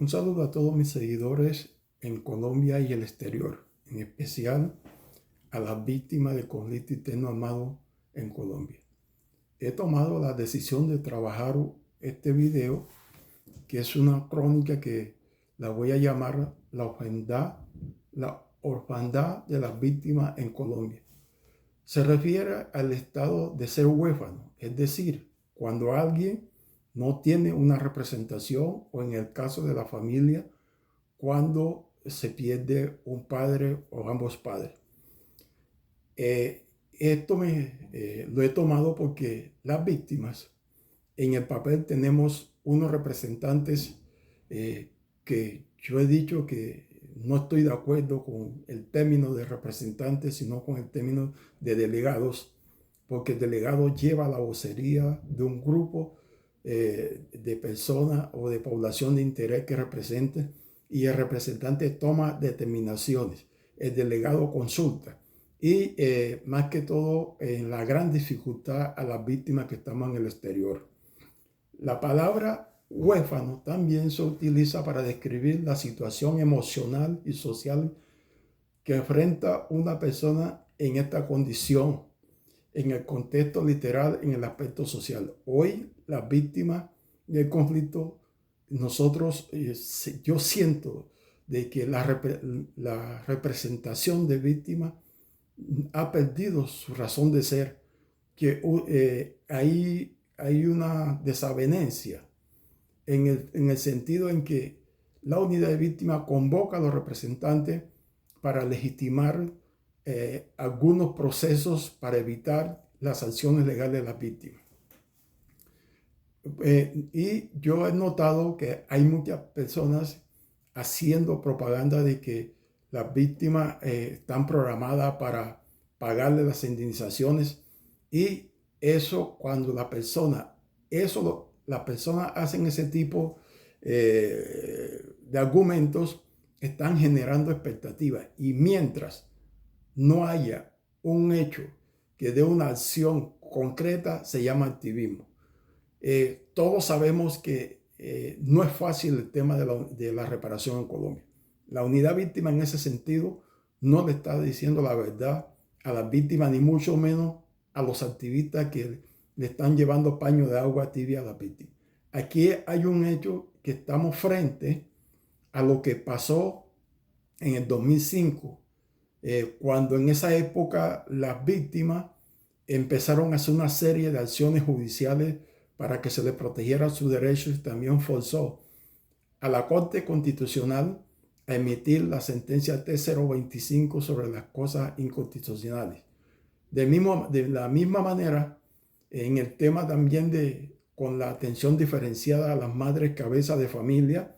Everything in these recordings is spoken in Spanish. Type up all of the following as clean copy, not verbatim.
Un saludo a todos mis seguidores en Colombia y el exterior, en especial a las víctimas del conflicto interno armado en Colombia. He tomado la decisión de trabajar este video, que es una crónica que la voy a llamar la orfandad de las víctimas en Colombia. Se refiere al estado de ser huérfano, es decir, cuando alguien no tiene una representación, o en el caso de la familia, cuando se pierde un padre o ambos padres. Esto lo he tomado porque las víctimas, en el papel tenemos unos representantes que yo he dicho que no estoy de acuerdo con el término de representantes, sino con el término de delegados, porque el delegado lleva la vocería de un grupo de personas o de población de interés que represente, y el representante toma determinaciones, el delegado consulta y más que todo en la gran dificultad a las víctimas que estamos en el exterior. La palabra huérfano también se utiliza para describir la situación emocional y social que enfrenta una persona en esta condición, en el contexto literal, en el aspecto social. Hoy las víctimas del conflicto, yo siento de que la representación de víctimas ha perdido su razón de ser, que hay una desavenencia en el sentido en que la unidad de víctimas convoca a los representantes para legitimar algunos procesos para evitar las sanciones legales de las víctimas. Y yo he notado que hay muchas personas haciendo propaganda de que las víctimas están programadas para pagarle las indemnizaciones, y eso cuando las personas hacen ese tipo de argumentos, están generando expectativas, y mientras no haya un hecho que dé una acción concreta, se llama activismo. Todos sabemos que no es fácil el tema de la reparación en Colombia. La unidad víctima en ese sentido no le está diciendo la verdad a las víctimas, ni mucho menos a los activistas que le están llevando paño de agua tibia a las víctimas. Aquí hay un hecho que estamos frente a lo que pasó en el 2005, cuando en esa época las víctimas empezaron a hacer una serie de acciones judiciales para que se les protegiera sus derechos, y también forzó a la Corte Constitucional a emitir la sentencia T025 sobre las cosas inconstitucionales. De la misma manera, en el tema también con la atención diferenciada a las madres cabeza de familia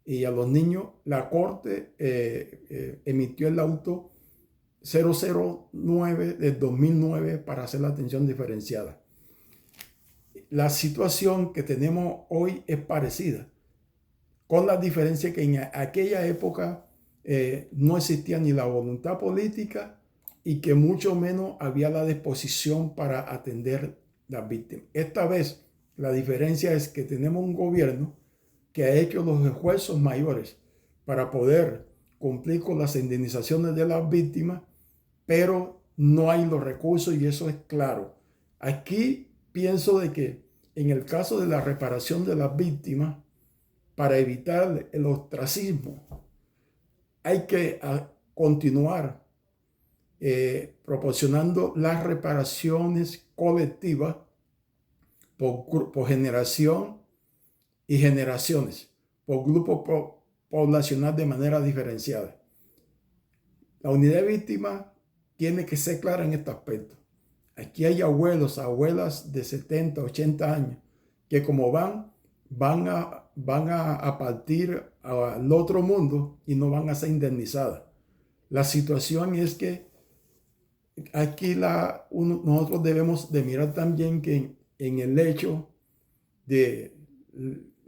y a los niños, la Corte emitió el auto 009 del 2009 para hacer la atención diferenciada. La situación que tenemos hoy es parecida, con la diferencia que en aquella época no existía ni la voluntad política, y que mucho menos había la disposición para atender las víctimas. Esta vez la diferencia es que tenemos un gobierno que ha hecho los esfuerzos mayores para poder cumplir con las indemnizaciones de las víctimas, pero no hay los recursos, y eso es claro. Aquí pienso de que en el caso de la reparación de las víctimas, para evitar el ostracismo, hay que continuar proporcionando las reparaciones colectivas por generación y generaciones, por grupo poblacional de manera diferenciada. La unidad de víctimas tiene que ser clara en este aspecto. Aquí hay abuelos, abuelas de 70, 80 años, que como van a partir al otro mundo y no van a ser indemnizadas. La situación es que aquí nosotros debemos de mirar también que en el hecho de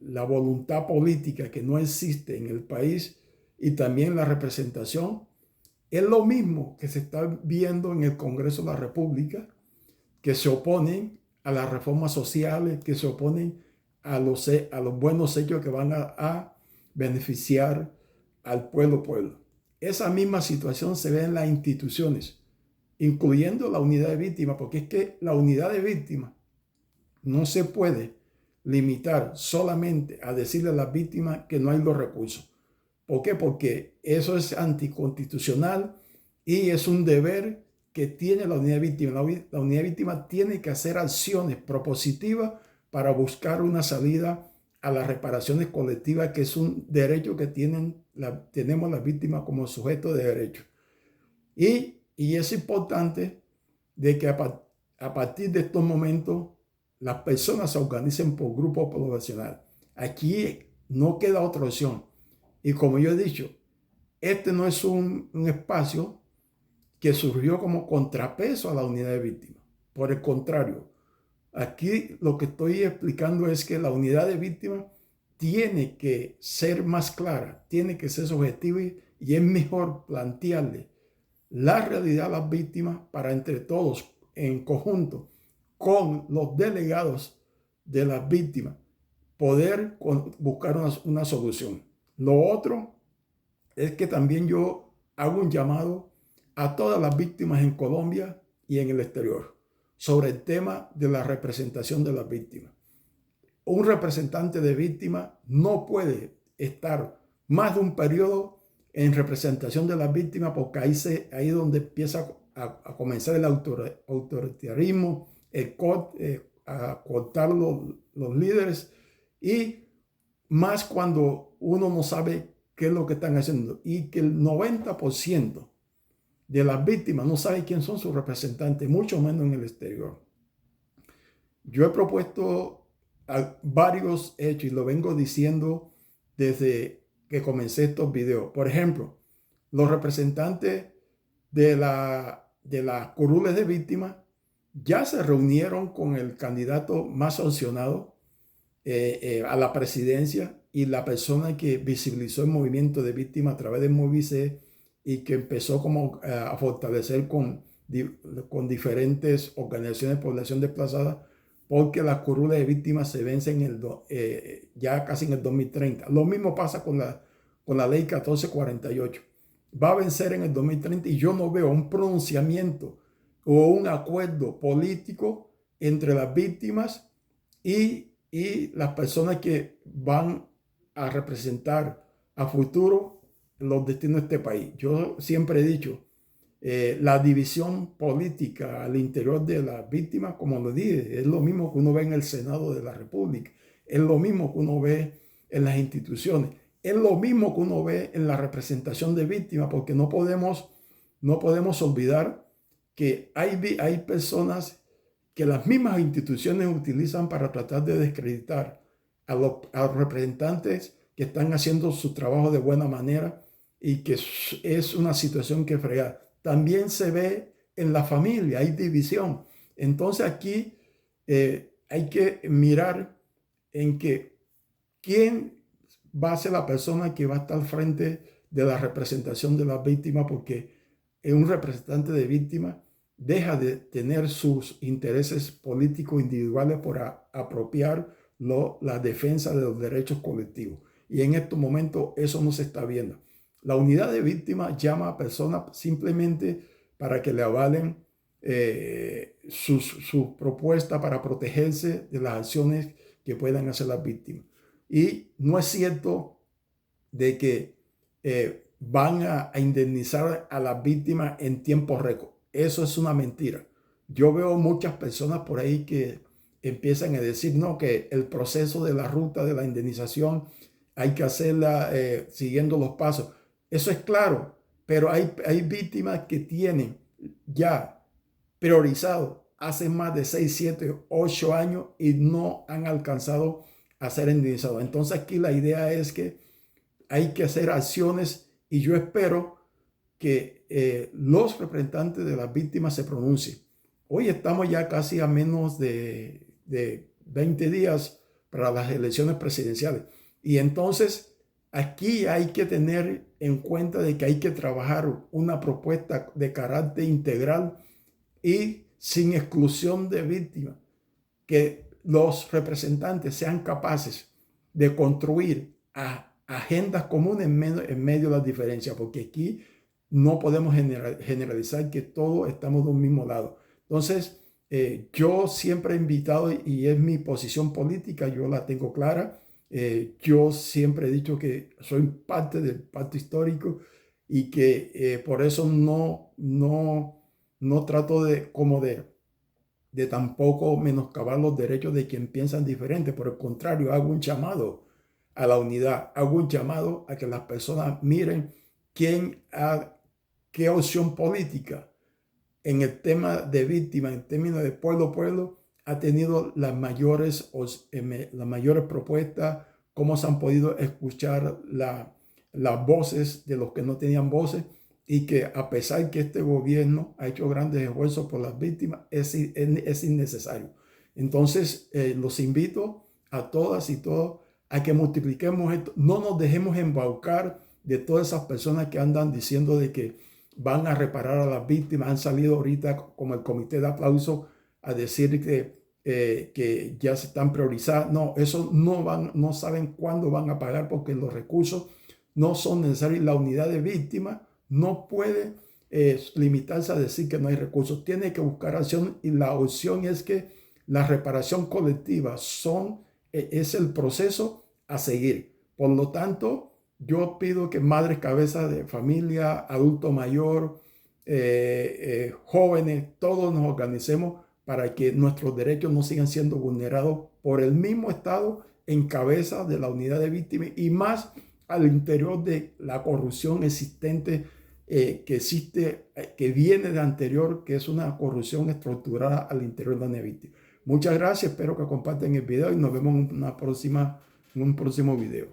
la voluntad política que no existe en el país, y también la representación, es lo mismo que se está viendo en el Congreso de la República, que se oponen a las reformas sociales, que se oponen a los buenos hechos que van a beneficiar al pueblo. Esa misma situación se ve en las instituciones, incluyendo la unidad de víctimas, porque es que la unidad de víctimas no se puede limitar solamente a decirle a las víctimas que no hay los recursos. ¿Por qué? Porque eso es anticonstitucional y es un deber que tiene la unidad de víctimas. La unidad de víctimas tiene que hacer acciones propositivas para buscar una salida a las reparaciones colectivas, que es un derecho que tenemos las víctimas como sujeto de derecho. Y es importante de que a partir de estos momentos las personas se organicen por grupos poblacionales. Aquí no queda otra opción. Y como yo he dicho, este no es un espacio que surgió como contrapeso a la unidad de víctimas. Por el contrario, aquí lo que estoy explicando es que la unidad de víctimas tiene que ser más clara, tiene que ser subjetiva y es mejor plantearle la realidad a las víctimas para entre todos, en conjunto, con los delegados de las víctimas, poder buscar una solución. Lo otro es que también yo hago un llamado a todas las víctimas en Colombia y en el exterior sobre el tema de la representación de las víctimas. Un representante de víctima no puede estar más de un periodo en representación de las víctimas, porque ahí es donde empieza a comenzar el autoritarismo, a cortar los líderes, y más cuando uno no sabe qué es lo que están haciendo, y que el 90% de las víctimas no sabe quién son sus representantes, mucho menos en el exterior. Yo he propuesto varios hechos y lo vengo diciendo desde que comencé estos videos. Por ejemplo, los representantes de las curules de víctimas ya se reunieron con el candidato más sancionado a la presidencia y la persona que visibilizó el movimiento de víctimas a través del Movice y que empezó como a fortalecer con diferentes organizaciones de población desplazada, porque las curules de víctimas se vencen ya casi en el 2030. Lo mismo pasa con la ley 1448. Va a vencer en el 2030 y yo no veo un pronunciamiento o un acuerdo político entre las víctimas y las personas que van a representar a futuro los destinos de este país. Yo siempre he dicho, la división política al interior de las víctimas, como lo dije, es lo mismo que uno ve en el Senado de la República, es lo mismo que uno ve en las instituciones, es lo mismo que uno ve en la representación de víctimas, porque no podemos olvidar que hay personas que las mismas instituciones utilizan para tratar de desacreditar a los representantes que están haciendo su trabajo de buena manera, y que es una situación que frega. También se ve en la familia, hay división. Entonces aquí hay que mirar en que quién va a ser la persona que va a estar al frente de la representación de las víctimas, porque un representante de víctimas deja de tener sus intereses políticos individuales por apropiar la defensa de los derechos colectivos. Y en estos momentos eso no se está viendo. La unidad de víctimas llama a personas simplemente para que le avalen su propuesta para protegerse de las acciones que puedan hacer las víctimas. Y no es cierto de que van a indemnizar a las víctimas en tiempo récord. Eso es una mentira. Yo veo muchas personas por ahí que empiezan a decir, no, que el proceso de la ruta de la indemnización hay que hacerla siguiendo los pasos. Eso es claro, pero hay víctimas que tienen ya priorizado hace más de 6, 7, 8 años y no han alcanzado a ser indemnizados. Entonces aquí la idea es que hay que hacer acciones, y yo espero que los representantes de las víctimas se pronuncien. Hoy estamos ya casi a menos de 20 días para las elecciones presidenciales. Y entonces aquí hay que tener en cuenta de que hay que trabajar una propuesta de carácter integral y sin exclusión de víctimas, que los representantes sean capaces de construir a agendas comunes en medio de las diferencias, porque aquí no podemos generalizar que todos estamos de un mismo lado. Entonces, yo siempre he invitado, y es mi posición política, yo la tengo clara. Yo siempre he dicho que soy parte del pacto histórico y que por eso no trato de tampoco menoscabar los derechos de quien piensan diferente. Por el contrario, hago un llamado a la unidad, hago un llamado a que las personas miren qué opción política en el tema de víctimas, en términos de pueblo a pueblo, ha tenido las mayores propuestas, cómo se han podido escuchar las voces de los que no tenían voces, y que a pesar que este gobierno ha hecho grandes esfuerzos por las víctimas, es innecesario. Entonces, los invito a todas y todos a que multipliquemos esto, no nos dejemos embaucar de todas esas personas que andan diciendo de que van a reparar a las víctimas. Han salido ahorita como el comité de aplauso a decir que ya se están priorizando. No, eso no saben cuándo van a pagar, porque los recursos no son necesarios. La unidad de víctimas no puede limitarse a decir que no hay recursos. Tiene que buscar acción, y la opción es que la reparación colectiva es el proceso a seguir. Por lo tanto, yo pido que madres, cabezas de familia, adulto mayor, jóvenes, todos nos organicemos para que nuestros derechos no sigan siendo vulnerados por el mismo Estado en cabeza de la unidad de víctimas, y más al interior de la corrupción existente que existe, que viene de anterior, que es una corrupción estructurada al interior de la unidad de víctimas. Muchas gracias, espero que compartan el video y nos vemos en un próximo video.